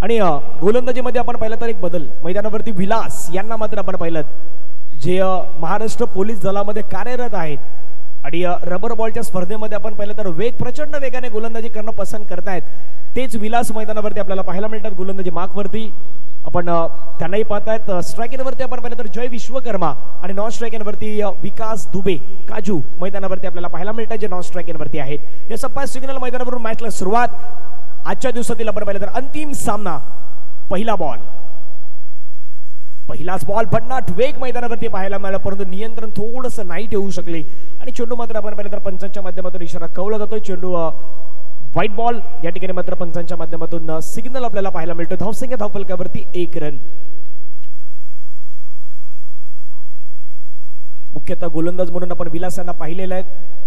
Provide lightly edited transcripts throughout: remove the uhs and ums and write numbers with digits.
आणि गोलंदाजीमध्ये आपण पाहिलं तर एक बदल, मैदानावरती विलास यांना मात्र आपण पाहिलं जे महाराष्ट्र पोलीस दलामध्ये कार्यरत आहेत आणि रबर बॉलच्या स्पर्धेमध्ये आपण पाहिलं तर प्रचंड वेगाने गोलंदाजी करणं पसंत करतायत. तेच विलास मैदानावरती आपल्याला पाहायला मिळतात. गोलंदाजी मार्कवरती आपण त्यांनाही पाहतायत. स्ट्रायकिंगवरती आपण पाहिलं तर जय विश्वकर्मा आणि नॉन स्ट्रायकिंगवरती विकास दुबे काजू मैदानावरती आपल्याला पाहायला मिळतात जे नॉन स्ट्रायकिंगवरती आहेत. या सप्पा सिग्नल मैदानावरून मॅचला सुरुवात. आजच्या दिवसातील आपण पाहिलं तर अंतिम सामना. पहिला बॉल, पहिलाच बॉल, भन्नाट वेग मैदानावरती पाहायला मिळाला परंतु नियंत्रण थोडंसं नाही ठेवू शकले आणि चेंडू मात्र आपण पाहिलं तर पंचांच्या माध्यमातून इशारा कळवला जातोय. चेंडू व्हाईट बॉल या ठिकाणी मात्र पंचांच्या माध्यमातून सिग्नल आपल्याला पाहायला मिळतो. धावसंख्या धावफलकावरती 1 रन. मुख्यतः गोलंदाज म्हणून आपण विलास यांना पाहिलेलं आहे.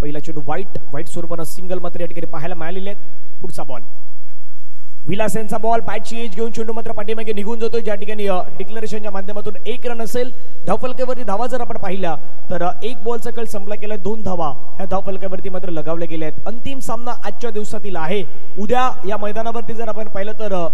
पहिला चेंडू व्हाईट स्वरूपानं सिंगल मात्र या ठिकाणी पाहायला मिळालेले आहेत. पुढचा बॉल, विलास यांचा बॉल, बॅटची एज घेऊन चेंडू मात्र पाठीमागे निघून जातो. ज्या ठिकाणी डिक्लेरेशनच्या माध्यमातून 1 रन असेल. धावफलकावरती धावा जर आपण पाहिल्या तर 1 बॉलचा कळ संपला गेला, 2 धावा ह्या धावफलकावरती मात्र लगावल्या गेल्या आहेत. अंतिम सामना आजच्या दिवसातील आहे. उद्या या मैदानावरती जर आपण पाहिलं तर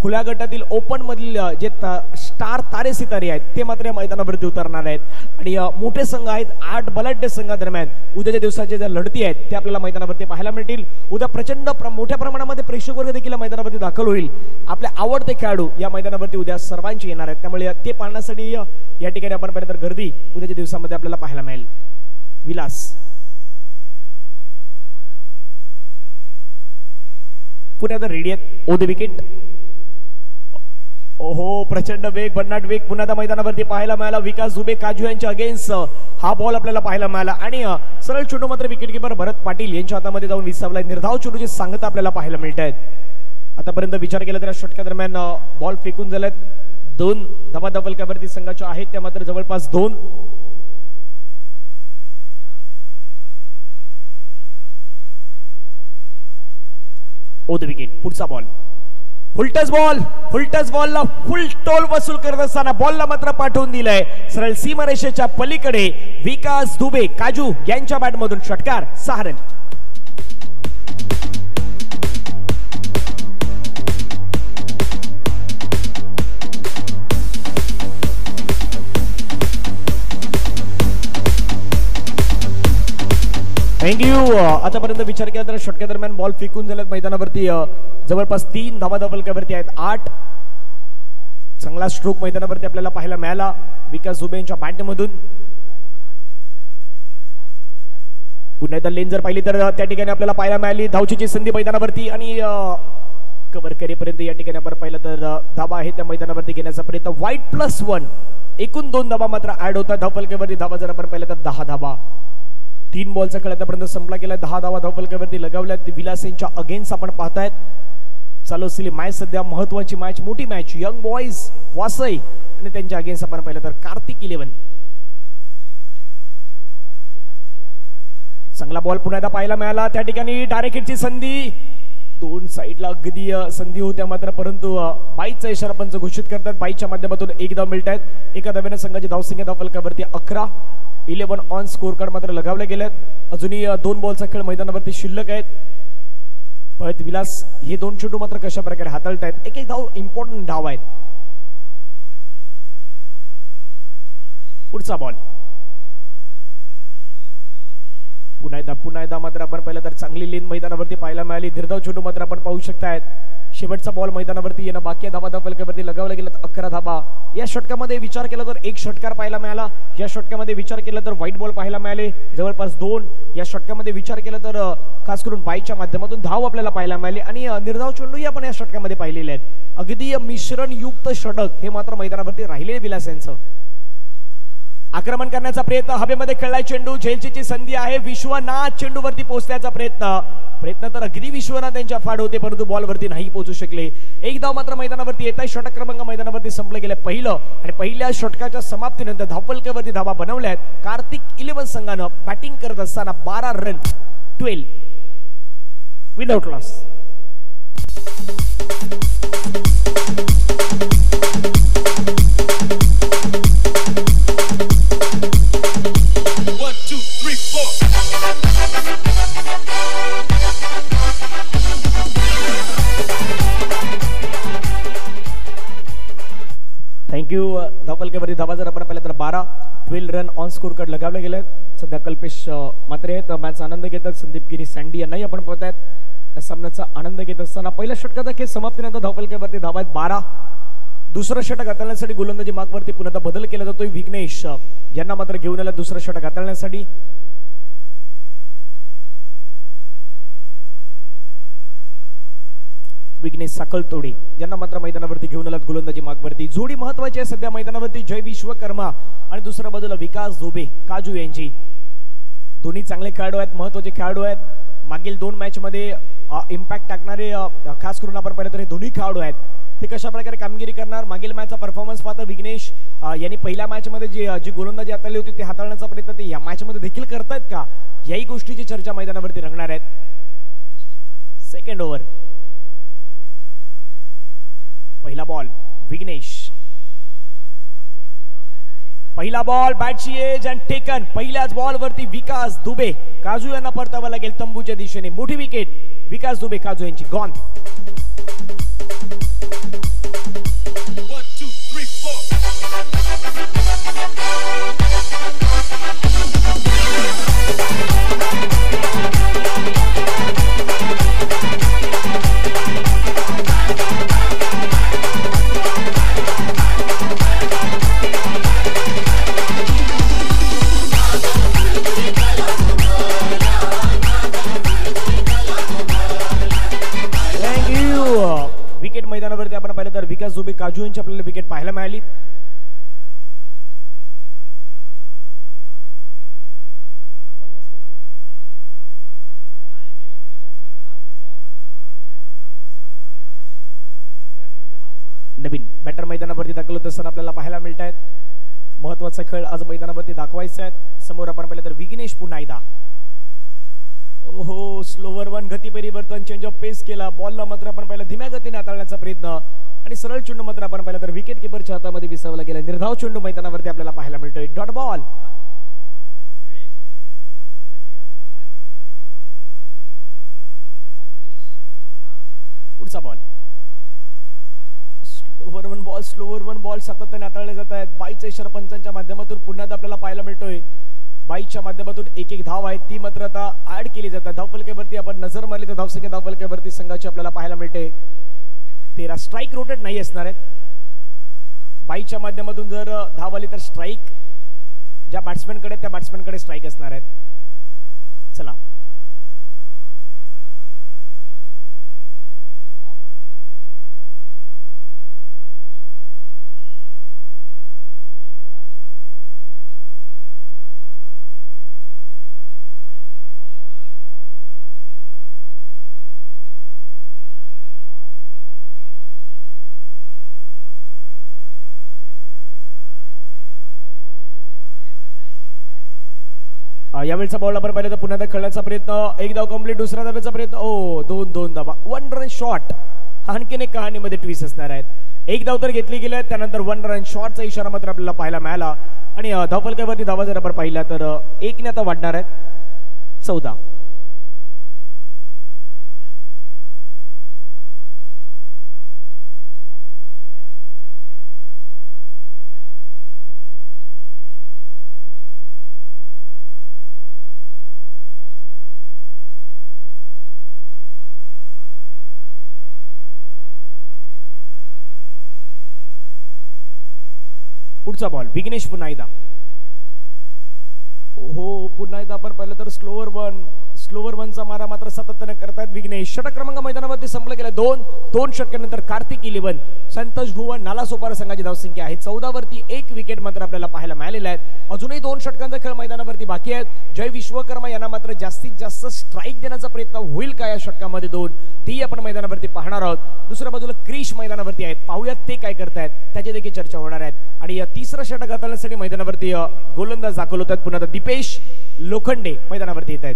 खुल्या गटातील ओपन मधील जे स्टार तारे सितारे आहेत ते मात्र या मैदानावरती उतरणार आहेत आणि मोठे संघ आहेत. 8 बलाढ्य संघादरम्यान उद्याच्या दिवसाच्या ज्या लढती आहेत ते आपल्याला मैदानावरती पाहायला मिळतील. उद्या प्रचंड मोठ्या प्रमाणामध्ये प्रेक्षक वर्ग देखील मैदानावरती दाखल होईल. आपले आवडते खेळाडू या मैदानावरती उद्या सर्वांचे येणार आहेत त्यामुळे ते पाहण्यासाठी या ठिकाणी आपण पाहिलं तर गर्दी उद्याच्या दिवसामध्ये आपल्याला पाहायला मिळेल. विलास पुन्हा रेडी आहेत. ओ द विकेट. ओहो, प्रचंड वेग, भन्नाट वेग पुन्हा मैदानावरती पाहायला मिळाला. विकास दुबे काजू यांच्या अगेन्स्ट हा बॉल आपल्याला पाहायला मिळाला आणि सरळ चेंडू मात्र विकेट किपर भरत पाटील यांच्या हातामध्ये जाऊन विसावला. निर्धाव चेंडूची सांगता आपल्याला पाहायला मिळत आहेत. आतापर्यंत विचार केला तर षटका दरम्यान बॉल फेकून झालेत. 2 धावा धावफलकावरती संघाच्या आहेत त्या मात्र जवळपास 2. ओ द विकेट. पुढचा बॉल, फुलटस बॉलला फुल टोल वसूल करत असताना बॉलला मात्र पाठवून दिलंय सरळ सीमारेषेच्या पलीकडे. विकास दुबे काजू यांच्या बॅटमधून षटकार. 6 रन. थँक्यू. आतापर्यंत विचार केला तर षटका दरम्यान बॉल फेकून झाल्यात मैदानावरती जवळपास 3 धावा धावफलकावरती आहेत. 8 चांगला स्ट्रोक मैदानावरती आपल्याला पाहायला मिळाला विकास दुबे यांच्या बॅटमधून. पुन्हा एकदा लेन जर पाहिली तर त्या ठिकाणी आपल्याला पाहायला मिळाली धावचीची संधी मैदानावरती आणि कव्हर करेपर्यंत या ठिकाणी आपण पाहिलं तर धावा आहे त्या मैदानावरती घेण्याचा प्रयत्न. व्हाईट +1 एकूण 2 धावा मात्र ऍड होतात धावफलकावरती. धावा जर आपण पाहिलं तर 10 धावा. 3 बॉलचा खेळ आतापर्यंत संपला गेला. 10 धावा धावफलकावरती लगावल्यात. विलास यांच्या अगेन्स्ट आपण पाहतायत चालू असलेली मॅच, सध्या महत्वाची मॅच, मोठी मॅच. यंग बॉयज वासई आणि त्यांच्या अगेन्स्ट आपण पाहिलं तर कार्तिक 11. चांगला बॉल पुन्हा एकदा पाहायला मिळाला. त्या ठिकाणी डायरेक्ट हिटची संधी. 2 साईडला अगदी संधी होत्या मात्र परंतु बाईचा इशारा पंच घोषित करतात. बाईच्या माध्यमातून 1 धाव मिळत आहेत. एका धाव्याने संघाची धावसंख्या धावफलकावरती 11. 11 ऑन स्कोर कार्ड मात्र लगावले गेलेत. अजूनही 2 बॉलचा खेळ मैदानावरती शिल्लक आहेत. परत विलास हे 2 चेंडू मात्र कशा प्रकारे हाताळतायत. एक धाव इम्पॉर्टंट धाव आहेत. पुढचा बॉल पुन्हा एकदा मात्र आपण पाहिलं तर चांगली लेन मैदानावरती पाहायला मिळाली. निर्धाव चेंडू मात्र आपण पाहू शकतायत. शेवटचा बॉल मैदानावरती येणं बाकी धावा धावफलकावरती लगावले गेलेत 11 धावा. या षटकामध्ये विचार केला तर 1 षटकार पाहायला मिळाला. या षटकामध्ये विचार केला तर व्हाईट बॉल पाहायला मिळाले जवळपास 2. या षटकामध्ये विचार केला तर खास करून बाईच्या माध्यमातून धाव आपल्याला पाहायला मिळाले आणि निर्धाव चेंडूही आपण या षटकामध्ये पाहिलेले आहेत. अगदी मिश्रण युक्त षटक हे मात्र मैदानावरती राहिले विलास यांचं. आक्रमण करण्याचा प्रयत्न, हवेमध्ये खेळलाय चेंडू. झेलचीची संधी आहे. विश्वनाथ चेंडूवरती पोहोचण्याचा प्रयत्न तर अगदी विश्वनाथ यांच्या फाड होते परंतु बॉलवरती नाही पोहोचू शकले. 1 धाव मात्र मैदानावरती येत आहे. षटक क्रमांक मैदानावरती संपलं गेलं पहिलं आणि पहिल्या षटकाच्या समाप्तीनंतर धावफलकावरती धावा बनवल्या आहेत. कार्तिक 11 संघानं बॅटिंग करत असताना 12 रन 12 विदाउट लॉस. थँक्यू. धावपलकेवरती धावा जर आपण पाहिलं तर 12 रन ऑन स्कोर कार्ड लगावले गेले. सध्या कल्पेश मात्रे आहेत मॅचचा आनंद घेतात. संदीप गिरी सँडी यांनाही आपण पाहतायत या सामन्याचा आनंद घेत असताना पहिल्या षटकाचा खेळ समाप्तीनंतर धावपलकेवरती धावा आहेत 12. दुसरं षटक हाताळण्यासाठी गोलंदाजी मार्कवरती पुन्हा बदल केला जातोय. विघ्नेश यांना मात्र घेऊन आला दुसरं षटक हाताळण्यासाठी. विघ्नेश साखळतोडे यांना मात्र मैदानावरती घेऊन आलात गोलंदाजी मार्कवरती. जोडी महत्वाची आहे सध्या मैदानावरती. जय विश्वकर्मा आणि दुसऱ्या बाजूला विकास दुबे काजू यांची. दोन्ही चांगले खेळाडू आहेत, महत्वाचे खेळाडू आहेत. मागील 2 मॅच मध्ये इम्पॅक्ट टाकणारे खास करून आपण पाहिलं तर हे दोन्ही खेळाडू आहेत. ते कशा प्रकारे कामगिरी करणार मागील मॅचचा परफॉर्मन्स पाहता विघ्नेश यांनी पहिल्या मॅच मध्ये जी गोलंदाजी हाताळली होती ती हाताळण्याचा प्रयत्न ते या मॅच मध्ये देखील करतायत का, याही गोष्टीची चर्चा मैदानावरती रंगणार आहेत. Second over. पहिला बॉल विघ्नेश. पहिला बॉल बॅटची एज अँड टेकन. पहिल्याच बॉल वरती विकास दुबे काजू यांना परतावा लागेल तंबूच्या दिशेने. मोठी विकेट विकास दुबे काजू यांची गॉन. 1 2 3 4. विकेट मैदानावरती आपण पाहिलं तर विकास दुबे काजू यांची आपल्याला विकेट पाहायला मिळाली. नवीन बॅटर मैदानावरती दाखल होत असताना आपल्याला पाहायला मिळत आहेत. महत्वाचा खेळ आज मैदानावरती दाखवायचा आहे. समोर आपण पाहिलं तर विघ्नेश पुन्हा एकदा. ओहो स्लोवर वन गती परिवर्तन चेंज ऑफ पेस केला. बॉलला मात्र आपण पाहिलं धीम्या गतीने हाताळण्याचा प्रयत्न आणि सरळ चेंडू मात्र आपण पाहिलं तर विकेट किपरच्या हातामध्ये विसावला गेला. निर्धाव चेंडू मैदानावरती आपल्याला पाहायला मिळतोय. Dot ball. पुढचा बॉल. स्लोवर वन बॉल सातत्याने हाताळले जात आहेत. 22 सरपंचांच्या माध्यमातून पुन्हा आपल्याला पाहायला मिळतोय. 22च्या माध्यमातून एक धाव आहे ती मात्र आता ऍड केली जातात. धावफलकावरती आपण नजर मारली तर धावसंख्या धावफलकावरती संघाची आपल्याला पाहायला मिळते 13. स्ट्राईक रोटेट नाही असणार आहेत. 22च्या माध्यमातून जर धाव आली तर स्ट्राईक ज्या बॅट्समॅनकडे त्या बॅट्समॅनकडे स्ट्राईक असणार आहेत. चला यावेळचा बॉल आपण पाहिलं तर पुन्हा खेळण्याचा प्रयत्न. एक धाव कंप्लीट. दुसऱ्या धावेचा प्रयत्न. ओ दोन धावा. 1 रन शॉट. आणखीन एक कहाणीमध्ये ट्विस्ट असणार आहेत. एक धाव तर घेतली गेली त्यानंतर 1 रन शॉटचा इशारा मात्र आपल्याला पाहायला मिळाला आणि धावफलकावरती धावा जर आपण पाहिला तर 1 ने आता वाढणार आहेत 14. पुढचा बॉल विघ्नेश पुन्हा एकदा. ओहो पुन्हा एकदा आपण पाहिलं तर स्लोवर वनचा मारा मात्र सातत्याने करतायत विघ्नेश. षटक क्रमांक मैदानावरती संपला गेला. 2 षटकानंतर कार्तिक 11 संतोष भुवन नालासोपारा संघाची धावसंख्या आहे 14 वरती. 1 विकेट मात्र आपल्याला पाहायला मिळालेला आहे. अजूनही 2 षटकांचा खेळ मैदानावरती बाकी आहेत. जय विश्वकर्मा यांना मात्र जास्तीत जास्त स्ट्राईक देण्याचा प्रयत्न होईल का या षटकामध्ये 2 ती आपण मैदानावरती पाहणार आहोत. दुसऱ्या बाजूला क्रिश मैदानावरती आहेत. पाहूयात ते काय करतायत त्याची देखील चर्चा होणार आहेत. आणि या तिसरा षटक हाताळण्यासाठी मैदानावरती गोलंदाज दाखल होतात. पुन्हा दीपेश लोखंडे मैदानावरती येत आहेत.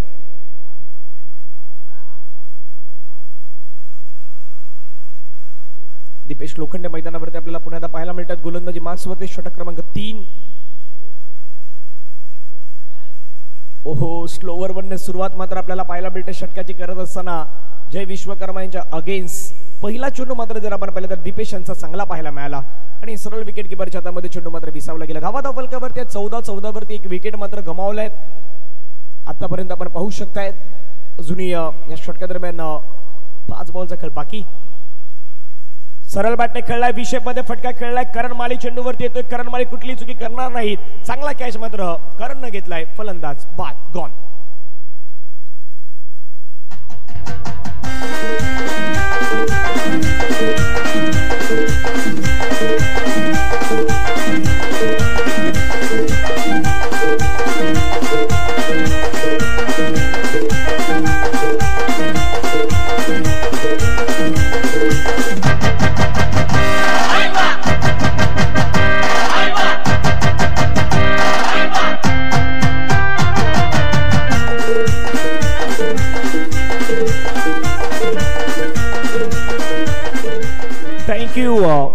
दीपेश लोखंडे मैदानावरती आपल्याला पुन्हा पाहायला मिळतात. गोलंदाजी मार्क्सवरती षटक क्रमांक 3. ओहो स्लोवर वनने सुरुवात मात्र आपल्याला पाहायला मिळते षटकाची करत असताना जय विश्वकर्मा यांच्या अगेन्स्ट पहिला चेंडू मात्र जर आपण पाहिलं तर दीपेश यांचा चांगला पाहायला मिळाला आणि सरळ विकेट किपरच्या हातामध्ये चेंडू मात्र विसावला गेला. धावा फलकावरती 14 वरती एक विकेट मात्र गमावलाय. आतापर्यंत आपण पाहू शकताय अजूनही या षटका दरम्यान 5 बॉलचा खेळ बाकी. सरळ बॅटने खेळलाय, विषेप मध्ये फटका खेळलाय, करण माळी चेंडूवरती येतोय. करण माळी कुठली चुकी करणार नाहीत. चांगला कॅच मात्र करण घेतलाय. फलंदाज बाद गॉन.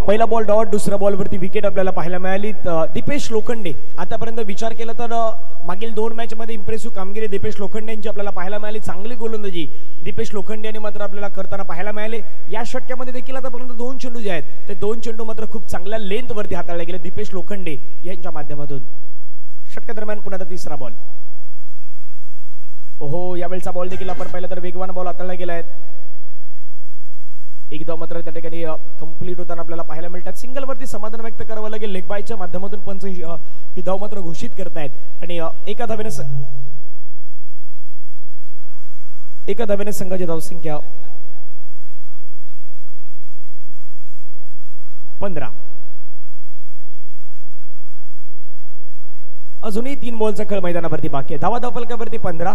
पहिला बॉल डॉट, दुसऱ्या बॉलवरती विकेट आपल्याला पाहायला मिळाली. दीपेश लोखंडे आतापर्यंत विचार केला तर मागील 2 मॅच मध्ये इम्प्रेसिव्ह कामगिरी दीपेश लोखंडे यांची आपल्याला पाहायला मिळाली. चांगली गोलंदाजी दीपेश लोखंडे यांनी मात्र आपल्याला करताना पाहायला मिळाले. या षटक्यामध्ये देखील आतापर्यंत 2 चेंडू जे आहेत ते 2 चेंडू मात्र खूप चांगल्या लेंथ वरती हाताळले गेले दीपेश लोखंडे यांच्या माध्यमातून. षटका दरम्यान पुन्हा तिसरा बॉल. ओहो, यावेळचा बॉल देखील आपण पाहिलं तर वेगवान बॉल हाताळला गेलाय. एकदा मात्र त्या ठिकाणी कंप्लीट होताना आपल्याला पाहायला मिळतात. सिंगल वरती समाधान व्यक्त करावं लागेल. लेग बायच्या माध्यमातून पंच ही धाव मात्र घोषित करतायत आणि एका धावेने संघाची धावसंख्या 15. अजूनही 3 बॉलचा खेळ मैदानावरती बाकी आहे. धावा फलकावरती 15.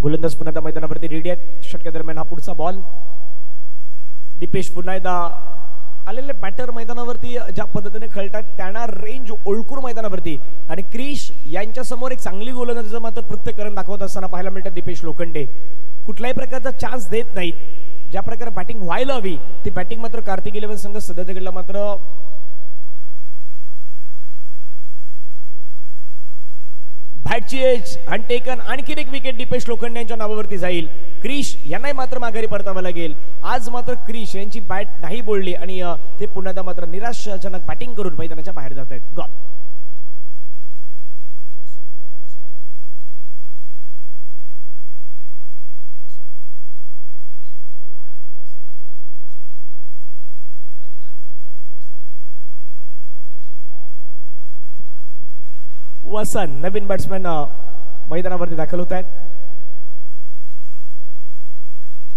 गोलंदाज पुन्हा एकदा मैदानावरती रेडी आहेत. षटका दरम्यान हा पुढचा बॉल. दीपेश पुन्हा एकदा आलेले बॅटर मैदानावरती ज्या पद्धतीने खेळतात त्यांना रेंज ओळखून मैदानावरती आणि क्रिश यांच्या समोर एक चांगली गोलंदाजीचं मात्र पृथ्थकरण दाखवत असताना पाहायला मिळतात दीपेश लोखंडे. कुठल्याही प्रकारचा चान्स देत नाहीत. ज्या प्रकारे बॅटिंग व्हायला हवी ती बॅटिंग मात्र कार्तिक 11 संघ सध्याच्या घडला मात्र बॅटची एज आणि टेकन. आणखीन एक विकेट दीपेश लोखंडे यांच्या नावावरती जाईल. क्रिश यांनाही मात्र माघारी परतावं लागेल. आज मात्र क्रिश यांची बॅट नाही बोलली आणि ते पुन्हा एकदा मात्र निराशाजनक बॅटिंग करून मैदानाच्या बाहेर जात आहेत. गॉल. वसन नवीन बॅट्समॅन मैदानावरती दाखल होत आहेत.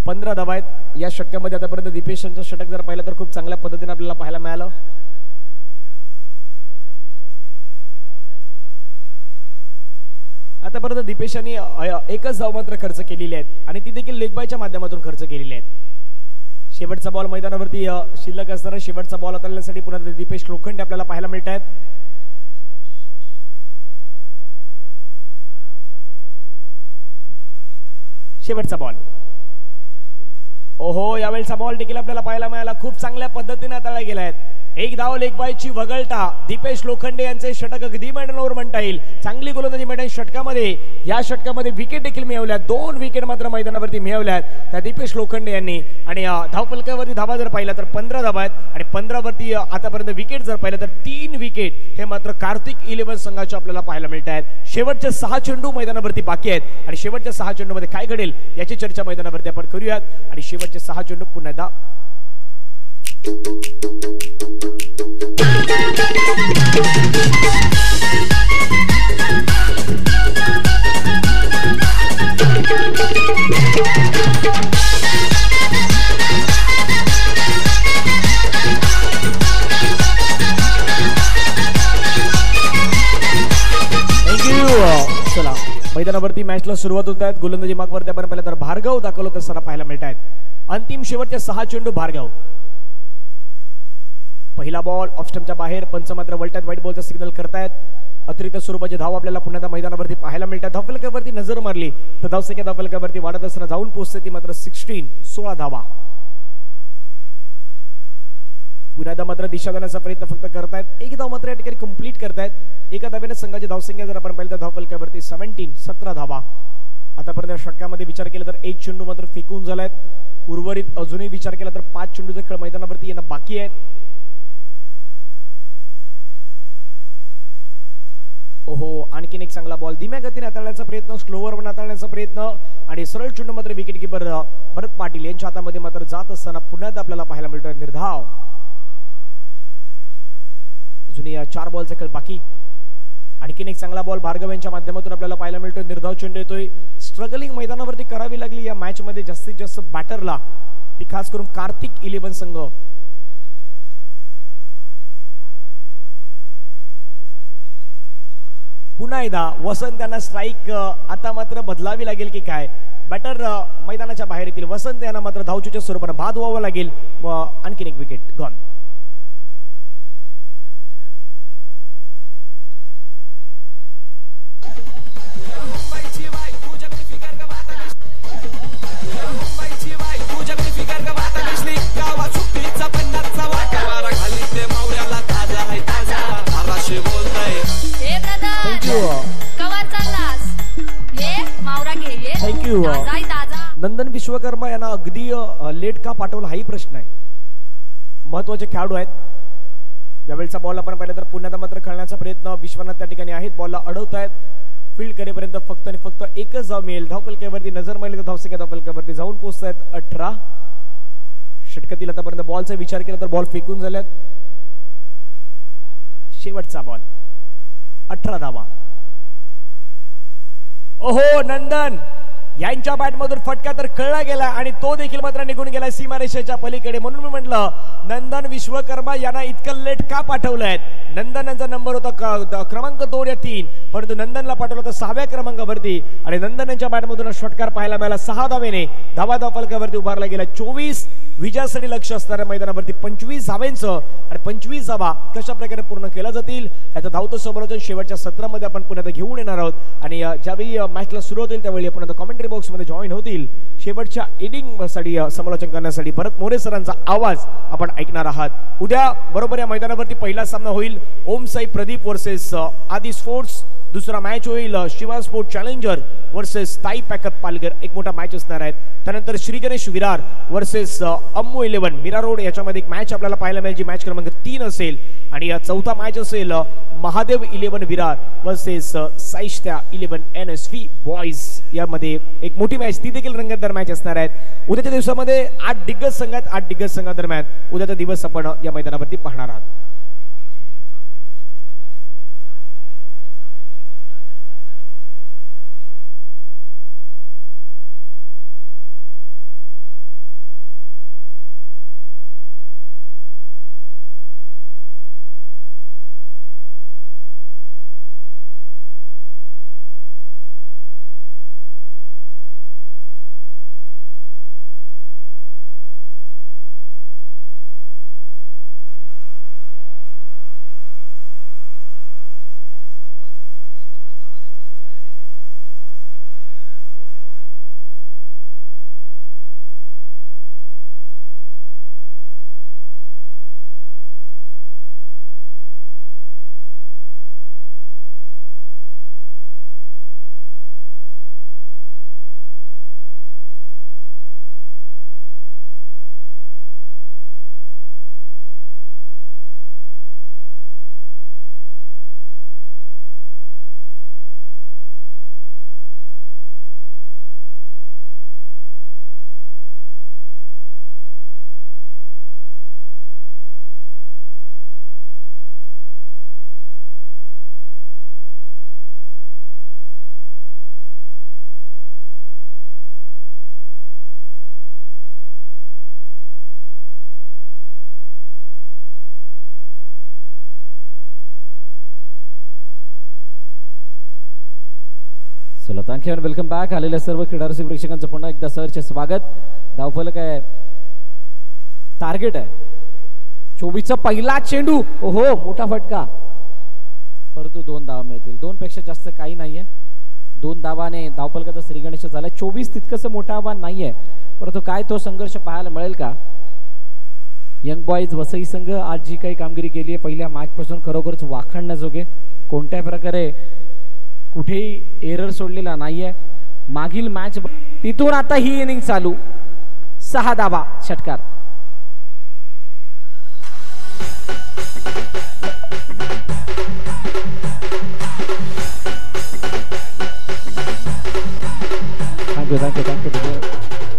15 धावा आहेत या षटकामध्ये. आतापर्यंत दीपेश यांचं षटक जर पाहिलं तर खूप चांगल्या पद्धतीने आपल्याला पाहायला मिळालं. आतापर्यंत दीपेश यांनी एकच धाव मात्र खर्च केलेली आहेत आणि ती देखील लेग बायच्या माध्यमातून खर्च केलेली आहेत. शेवटचा बॉल मैदानावरती शिल्लक असताना शेवटचा बॉल हाताळण्यासाठी पुन्हा दीपेश लोखंडे आपल्याला पाहायला मिळत आहेत. शेवटचा बॉल. ओहो, यावेळचा बॉल देखील आपल्याला पाहायला मिळाला. खूप चांगल्या पद्धतीने हाताळला गेलाय. एक धाव लेग बायची वगळता दीपेश लोखंडे यांचे षटक अगदी मैदानावर म्हणता येईल. चांगली गोलंदाजी मैदान षटकामध्ये या षटकामध्ये विकेट देखील मिळवल्या. 2 विकेट मात्र मैदानावरती मिळवल्यात त्या दीपेश लोखंडे यांनी आणि धावफलकावरती धावा जर पाहिला तर 15 धावा आहेत आणि 15 वरती आतापर्यंत विकेट जर पाहिलं तर 3 विकेट हे मात्र कार्तिक 11 संघाचे आपल्याला पाहायला मिळत आहेत. शेवटचे 6 चेंडू मैदानावरती बाकी आहेत आणि शेवटच्या 6 चेंडूमध्ये काय घडेल याची चर्चा मैदानावरती आपण करूयात. आणि शेवटचे 6 चेंडू पुन्हा एकदा चला मैदानावरती मॅचला सुरुवात होत आहेत. गोलंदाजी मार्कवरती आपण पाहिलं तर भार्गव दाखल होत असताना पाहायला मिळत आहेत. अंतिम शेवटचे 6 चेंडू भार्गव. पहिला बॉल ऑफ स्टंपच्या बाहेर. पंच मात्र वलट्यात व्हाईट बॉलचा सिग्नल करतायत. अतिरिक्त स्वरूपाचे धाव आपल्याला पुन्हा एकदा मैदानावरती पाहायला मिळतात. धावफलकावरती नजर मारली तर धावसंख्या धावफलकावरती वाढत असताना जाऊन पोहोचते ती मात्र 16 धावा. पुन्हा एकदा मात्र दिशा देण्याचा प्रयत्न फक्त करतायत. एक धाव मात्र या ठिकाणी कंप्लीट करतायत. एका धावेने संघाची धावसंख्या जर आपण पाहिलं तर धावफलकावरती 17 धावा. आतापर्यंत षटकामध्ये विचार केला तर 1 चेंडू मात्र फेकून झालायत। उर्वरित अजूनही विचार केला तर 5 चेंडूचे खेळ मैदानावरती येणं बाकी आहेत। ओहो, आणखीन एक चांगला बॉल धीम्या गतीने हाताळण्याचा प्रयत्न, स्लोवर वन हाताळण्याचा प्रयत्न आणि सरळ चेंडू मात्र विकेट किपर भरत पाटील यांच्या हातामध्ये मात्र जात असताना पुन्हा आपल्याला पाहायला मिळतोय निर्धाव। अजूनही 4 बॉलचा खेळ बाकी। आणखीन एक चांगला बॉल भार्गव यांच्या माध्यमातून आपल्याला पाहायला मिळतोय। निर्धाव चेंडू येतोय। स्ट्रगलिंग मैदानावरती करावी लागली या मॅच मध्ये जास्तीत जास्त बॅटरला, ती खास करून कार्तिक 11 संघ। पुन्हा एकदा वसंत यांना स्ट्राईक आता मात्र बदलावी लागेल की काय? बॅटर मैदानाच्या बाहेर येतील। वसंत यांना मात्र धावचूच्या स्वरूपाने बाद व्हावं लागेल व आणखीन एक विकेट गॉन। थँक्यू। नंदन विश्वकर्मा यांना अगदी लेट का पाठवलं हाही प्रश्न आहे। महत्वाचे खेळाडू आहेत। यावेळेचा बॉल आपण पाहिलं तर पुन्हा मात्र खेळण्याचा प्रयत्न विश्वनाथ त्या ठिकाणी आहेत। बॉलला अडवत आहेत। फील्ड करेपर्यंत फक्त आणि फक्त एकच धाव मिळेल। धावफलकावरती नजर मारली तर धावसंख्या धावफलकावरती जाऊन पोहोचत आहेत 18। षटकातील आतापर्यंत बॉलचा विचार केला तर बॉल फेकून झाल्यात। शेवटचा बॉल 18 धावा। ओहो, नंदन यांच्या बॅटमधून फटका तर कळला गेला आणि तो देखील मात्र निघून गेला सीमारेषेच्या पलीकडे। म्हणून मी म्हटलं नंदन विश्वकर्मा यांना इतकं लेट का पाठवलंय? नंदन यांचा नंबर होता क्रमांक 2 या 3, परंतु नंदनला पाठवलं होतं 6व्या क्रमांकावरती आणि नंदन यांच्या बॅटमधून षटकार पाहायला मिळाला। 6 धावेने धावा फलकावरती उभारला गेला। 24 विजयासाठी लक्ष असणाऱ्या मैदानावरती 25 धावांचं आणि 25 धावा कशा प्रकारे पूर्ण केल्या जातील याचं धावतं समालोचन शेवटच्या सत्रामध्ये आपण पुन्हा घेऊन येणार आहोत। आणि ज्यावेळी मॅचला सुरुवात होईल त्यावेळी आपण कमेंटरी बॉक्स मध्ये जॉईन होतील। शेवटच्या इनिंग साठी समालोचन करण्यासाठी भरत मोरे सरांचा आवाज आपण ऐकणार आहात। उद्या बरोबर या मैदानावरती पहिला सामना होईल ओम साई प्रदीप वर्सेस आदि स्पोर्ट्स। दुसरा मॅच होईल शिवा स्पोर्ट चॅलेंजर वर्सेस ताई पॅकअप पालघर, एक मोठा मॅच असणार आहे। त्यानंतर श्री गणेश विरार वर्सेस अम्मू 11 मीरा रोड याच्यामध्ये एक मॅच आपल्याला पाहायला मिळेल जी मॅच क्रमांक 3 असेल। आणि चौथा मॅच असेल महादेव 11 विरार वर्सेस साईस्त्या 11 NSV बॉयज। यामध्ये एक मोठी मॅच, ती देखील रंगतदार मॅच असणार आहे। उद्याच्या दिवसामध्ये 8 दिग्गज संघ आहेत। 8 दिग्गज संघादरम्यान उद्याचा दिवस आपण या मैदानावरती पाहणार आहात। चला, थँक्यू अँड वेलकम बॅक। आलेल्या सर्व क्रीडारसिक प्रेक्षकांचं पुन्हा एकदा सरचे स्वागत। धावफलक आहे, टार्गेट आहे 24चा पहिला चेंडू। ओहो, मोठा फटका, परंतु 2 धावा मिळतील। 2 पेक्षा जास्त काही नाहीये। 2 धावाने धावफलकाचा श्रीगणेश झाला। 24 तितकंसं मोठा आव्हान नाहीये, परंतु काय तो संघर्ष पाहायला मिळेल का? यंग बॉयज वसई संघ आज जी काही कामगिरी केली आहे पहिल्या मॅचपासून खरोखरच वाखाणण्याजोगे। कोणत्या प्रकारे कुठेही एरर सोडलेला नाहीये। मागील मॅच तिथून आता ही इनिंग चालू 6 धावा षटकार.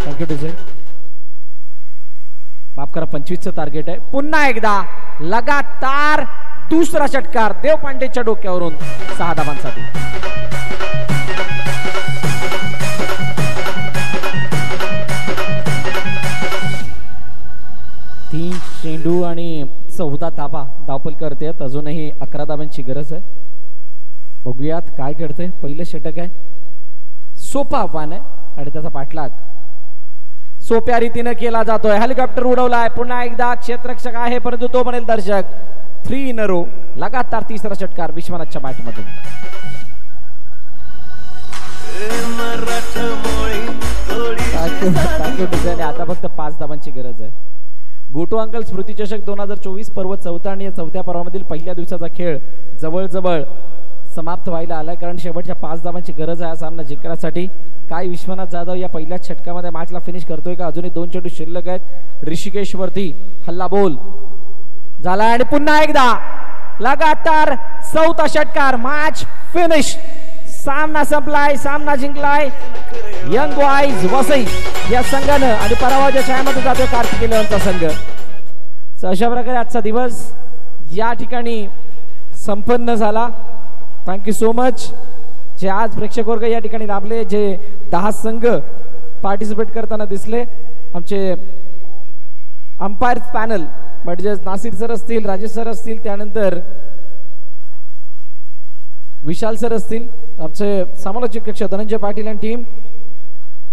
Thank you DJ. माफ करा 25चं टार्गेट आहे. पुन्हा एकदा लगातार दुसरा षटकार देव पांडेच्या डोक्यावरून 6 धावांसाठी. तीन चेंडू आणि 14 धावा धावपल करते. अजूनही 11 धावांची गरज आहे. बघूयात काय घडतंय. पहिलं षटक आहे. सोपा आव्हान आहे आणि त्याचा पाठलाग सोप्या रीतीने केला जातोय. हेलिकॉप्टर उडवलाय. पुन्हा एकदा क्षेत्ररक्षक आहे परंतु तो बनेल दर्शक. 3 इन अ रो. लगातार तिसरा षटकार विश्वनाथच्या बॅटमधून. आता फक्त 5 धावांची गरज आहे. गोटू अंकल स्मृती चषक 2024 पर्व 4था आणि 4थ्या पर्वामधील पहिल्या दिवसाचा खेळ जवळजवळ समाप्त व्हायला आलाय कारण शेवटच्या 5 धावांची गरज आहे हा सामना जिंकण्यासाठी. काय विश्वनाथ जाधव या पहिल्याच षटकामध्ये मॅचला फिनिश करतोय का? अजूनही 2 चेंडू शिल्लक आहेत. ऋषिकेश वरती हल्ला बोल झाला आणि पुन्हा एकदा लगातार 4था षटकार. Match finish. सामना संपलाय. सामना जिंकलाय यंग बॉयज वसई या संघानं आणि पराभवाच्या छायामध्ये जातोय कार्तिकेयांचा संघ. अशा प्रकारे आजचा दिवस या ठिकाणी संपन्न झाला. Thank you so much. जे आज प्रेक्षक वर्ग या ठिकाणी लाभले, जे 10 संघ पार्टिसिपेट करताना दिसले, आमचे अंपायर पॅनल म्हणजे नासिर सर असतील, राजेश सर असतील, त्यानंतर विशाल सर असतील, आमचे समालोचक कक्ष धनंजय पाटील आणि टीम,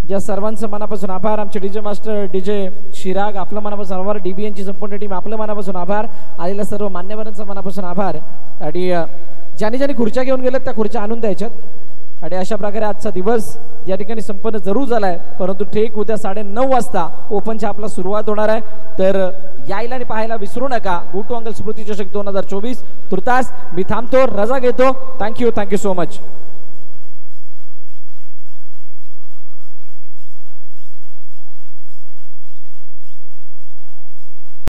या सर्वांचं मनापासून आभार. आमचे डीजे मास्टर डीजे शिराग आपलं मनापासून आभार. डीबीएनची संपूर्ण टीम आपलं मनापासून आभार. आलेल्या सर्व मान्यवरांचं मनापासून आभार. आणि ज्यांनी ज्यांनी खुर्च्या घेऊन गेलेत त्या खुर्च्या आणून द्यायच्यात. आणि अशा प्रकारे आजचा दिवस या ठिकाणी संपन्न जरूर झालाय परंतु ठीक उद्या 9:30 वाजता ओपनच्या आपला सुरुवात होणार आहे. तर यायला आणि पाहायला विसरू नका. गोटू अंकल स्मृती चषक 2024. तुर्तास मी थांबतो, रजा घेतो. Thank you so much.